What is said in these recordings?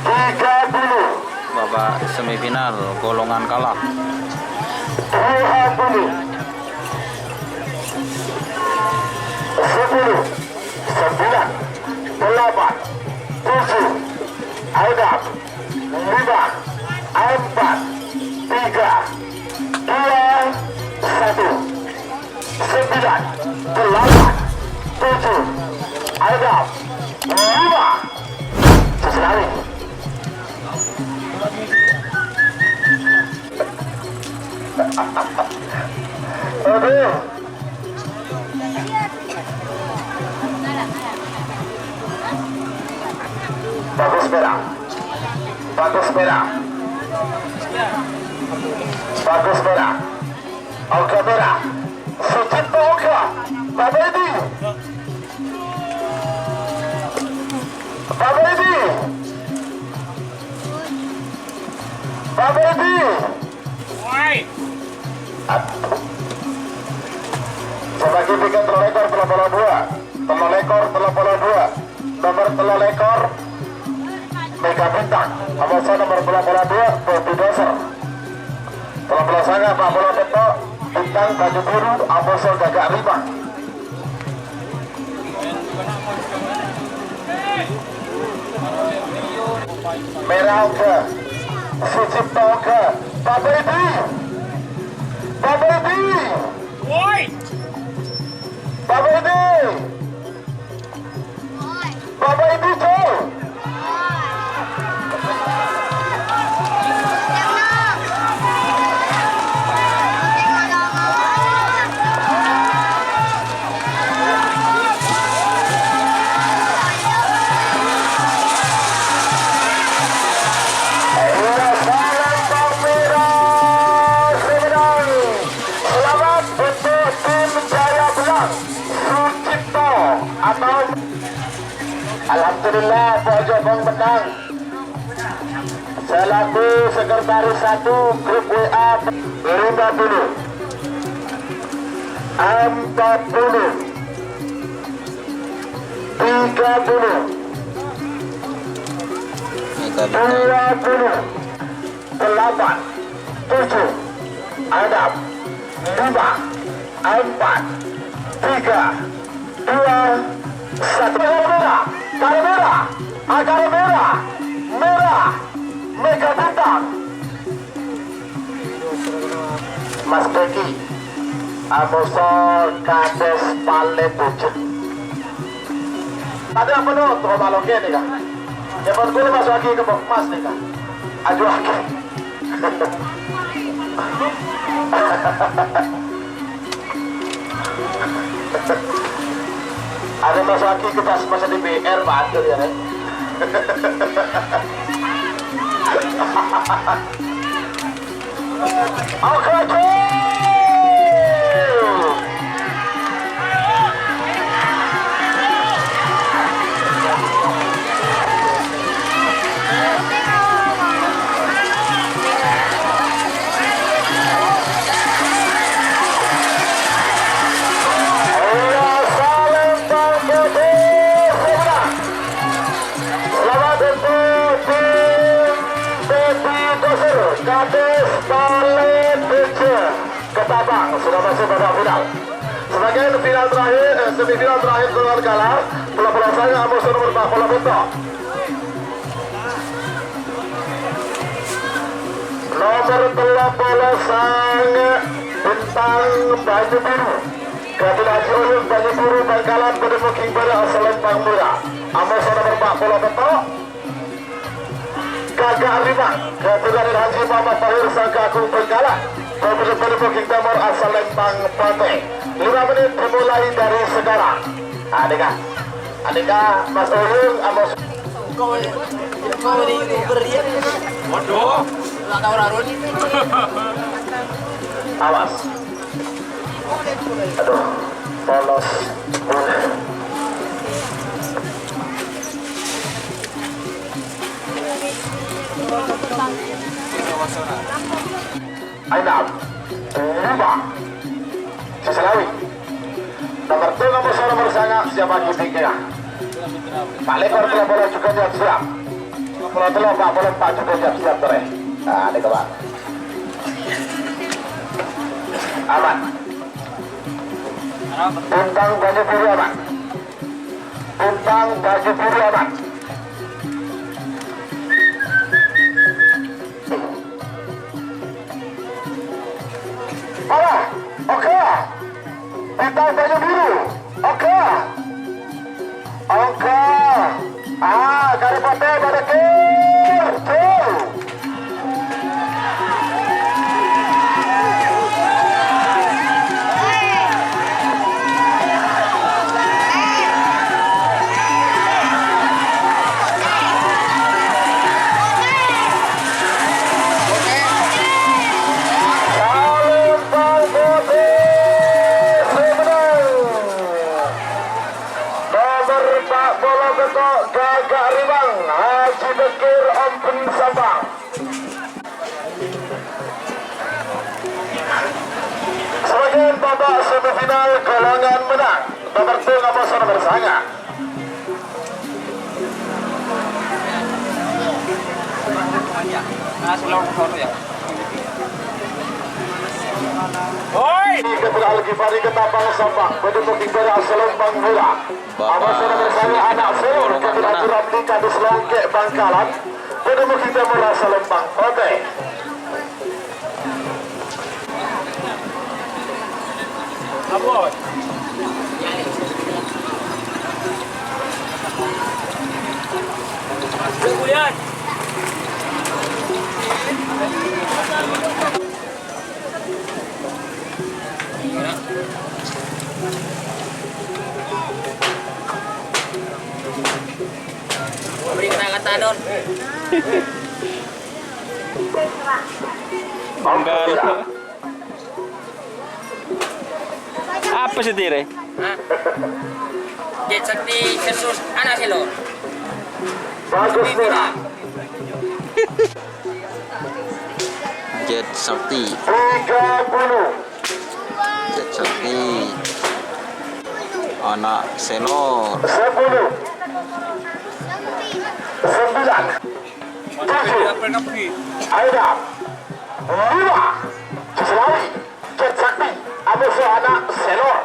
30. Babak semifinal golongan kalah. 20. 10. 9. 8. 7. Hadap. 5. 4. 3. 2. 1. 9. 8. 7. Hadap. 5. Sesekali. Aduh. Bagus merah. Bagus merah. Bagus merah. Oke merah. Sucipto oke. Bapak Edi. Bapak Edi. Bapak Edi. Sebagai tiga telur ekor telah bola 2. Telur ekor telah bola 2. Nomor telur ekor Mega Bintang. Amosa nomor bola 2 Bobi Doser. Telah bola sangat Pak bola betok Bintang baju biru Amosa gagak ribang. Merah oke. Sucipto oke. Bapak Edi. Bapak Edi. Woi. Bapak Edi. Bapak Edi jauh. Alhamdulillah Pak Jobong menang selaku sekretaris 1 grup WA 50 40 30 20 8 7 Hadap 5 4 3 2 1. Merah, agak merah, merah, Mega Bintang. Mas Bagi, Amosor Kades Pale Pucuk. Ada apa no? Tuh balongnya nih kan? Yang berguna masuk lagi ke Mas nih kan? Aju lagi. Ada masuk lagi ke pas masa di BR Bandel ya. Oke. Ketabang sudah masuk pada final. Sebagai final terakhir, semifinal terakhir golongan kalah, bola-bola saya Amosa nomor 4 bola bentok. Nomor bola sang Bintang baju biru. Gabungan Ulun baju biru Bangkalan Bedemuking berasal Lempang Murah. Amosa nomor 4 bola bentok. Gagak Ribang, Gabungan Haji Muhammad Tahir Sangka Agung Bangkalan. Berbeda-beda kita mau asal Lempang Pantai. 5 menit dimulai dari sekarang. Adika, Mas Ulun, Amos. Kau di YouTuber dia. Waduh. Nggak tahu Rarun. Awas. Aduh, polos. Ainam, 5 Seselawi. Nomor 2 nomor sangat siapa Ig Jika. Pak Lekor telah bola juga dia siap. pulau telur Pak, boleh Pak juga siap-siap tereh. Nah, ini Pak. Aman. Bintang baju biru aman. Bintang baju biru aman. Mana? Oke. Bintang baju biru. Oke. Oke. Karipote pada kir. Sebagian babak semifinal golongan menang nomor 2 nomor bersanga. Anak Selor foto ya. Oi! Kepada Al-Ghifari Ketapang Sampang, pendukung berasal Termurah. Memesan bersama Anak Selor, kepada Ajang Silaturahmi Selongkek Bangkalan, pendukung berasal Terbaik. Abot. Kemudian beri kata non. Banggar. Apa sih tire? Jet Sakti versus Anak Selor. Bagus merah. Jet Sakti. 30. Jet Sakti. Anak Selor. 10. 9. 7. Aida. 5. Selawi. Jet Sakti. Abu Anak Selor.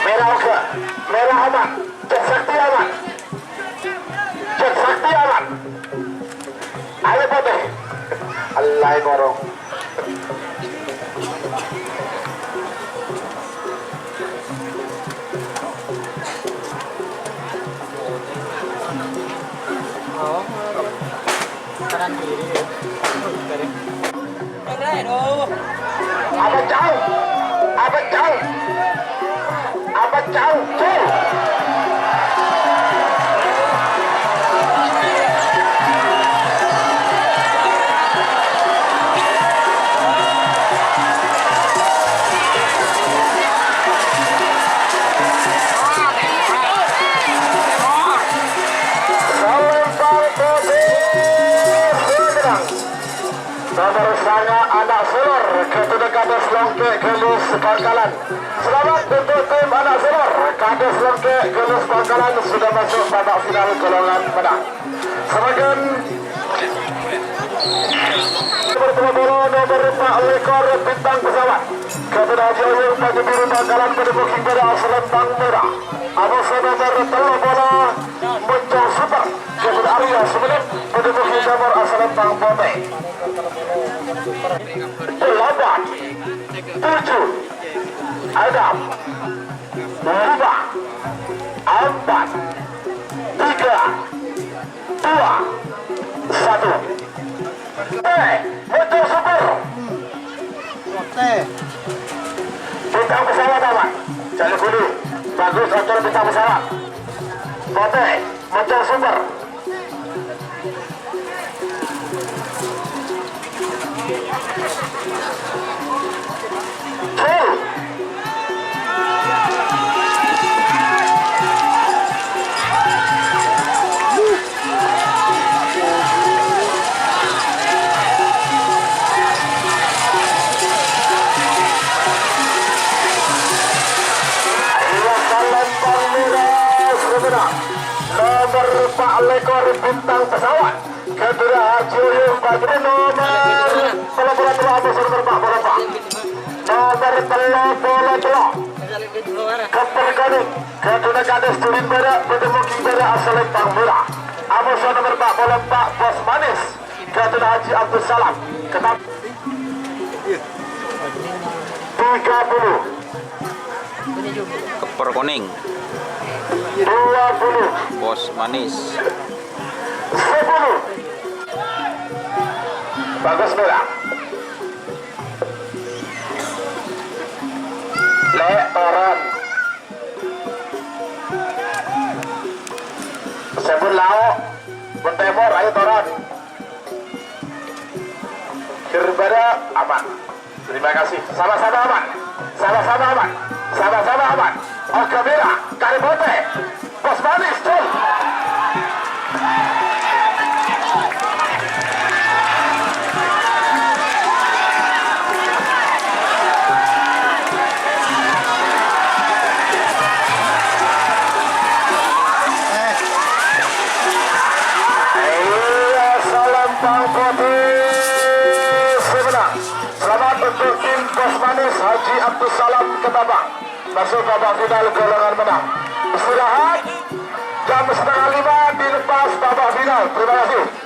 Merah oke. Merah aman. Jet Sakti aman. Jet Sakti aman. Ayo putih. Allah gorong. Kanan kiri. Aduh. Apa jauh? Apa jauh? Apa jauh? Tuh. Nomor sana Anak Selor kepada Kades Longkek Gelus Bangkalan. Selamat untuk tim Anak Selor. Kades Longkek Gelus Bangkalan sudah masuk babak final golongan menang. Sebagian nomor 4 lekor bintang pesawat kepada Ajang Bagi Biru Bangkalan pendukung berasal Termurah. Atas nomor telur bola muncul super kepada Arya sebelum pendukung nomor asal Terbaik. 8, 7, Adam, 5, 4, 3, 2, 1. Muncul super. Bintang pesawat aman. Jalur kuning. Bagus untuk bintang pesawat. Bote, muncul super. bintang pesawat. Kedua Haji Uyung bagi nomor bola-bola nomor bola-bola kapal gading kedua gadis turin berak berdemuki berak asal Termurah. Amusan nomor 4 bola 4 Bos Manis kedua Haji Abdul Salam kenap 30 Keper kuning 20 Bos Manis 10 bagus merah Toran sebut lao Bentemor ayo Toran Kirbada aman terima kasih sama-sama aman sama-sama aman sama-sama aman Oke merah Karibote Bos Manis Cul Selamat untuk tim Bos Manis Haji Abdul Salam Ketabang masuk babak final golongan menang. Istirahat jam 4:30 dilepas babak final. Terima kasih.